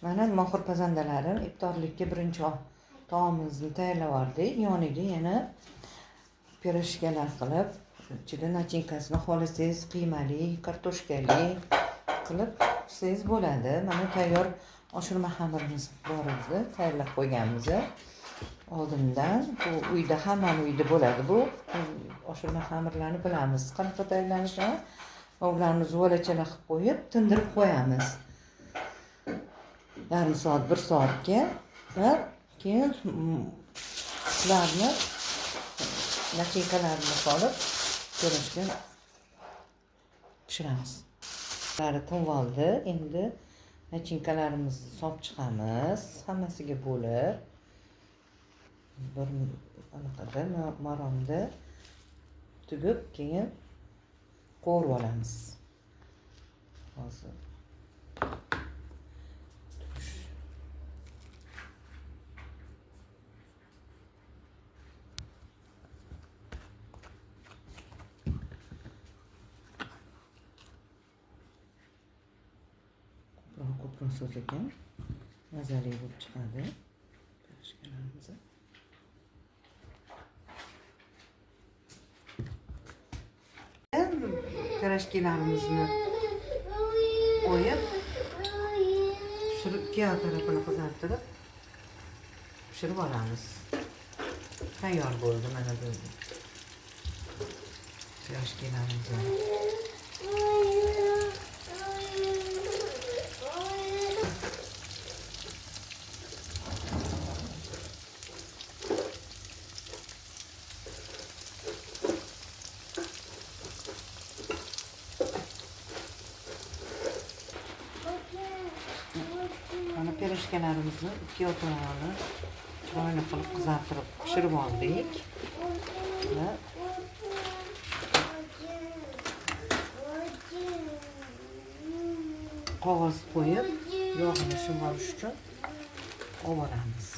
Mana mohir pazandalarim iftorlikka birinchi taomimizni tayyorlab oldik. Yoniga yana pirojkalar qilib, ichida nachinkasini xohlasangiz qiymali, kartoshkali qilib qilsangiz bo'ladi. Mana tayyor oshirma xamirimiz bor edi, tayyorlab qo'yganmiz. Oldindan bu uyda hammani uyda bo'ladi bu. Oshirma xamirlarni bilamiz. Qanaqa tayyorlanishini ularni zuvolachalar qilib qo'yib, tindirib qo'yamiz. Yarim soat, 1 soatga va keyin ularni nachinkalarni solib pirojka pishiramiz. Ular tinib oldi. Endi nachinkalarimizni solib chiqamiz. Hammasiga bo'lib bir anaqada maromda tugib keyin qovurib olamiz. Hozir ko'proq so'z ekan, mazali bo'lib chiqadi pirojkalarimiz. Pirojkalarimizni qo'yib, pishirib, ikki tarafini qizartirib pishirib olamiz. Tayyor bo'ldi mana bu pirojkalarimiz. Mana pirojkalarimizni ikki o'rtog'ini chiroyli qilib qizartirib pishirib oldik. Va qog'oz qo'yib, yog'ini shimolish uchun olib olamiz.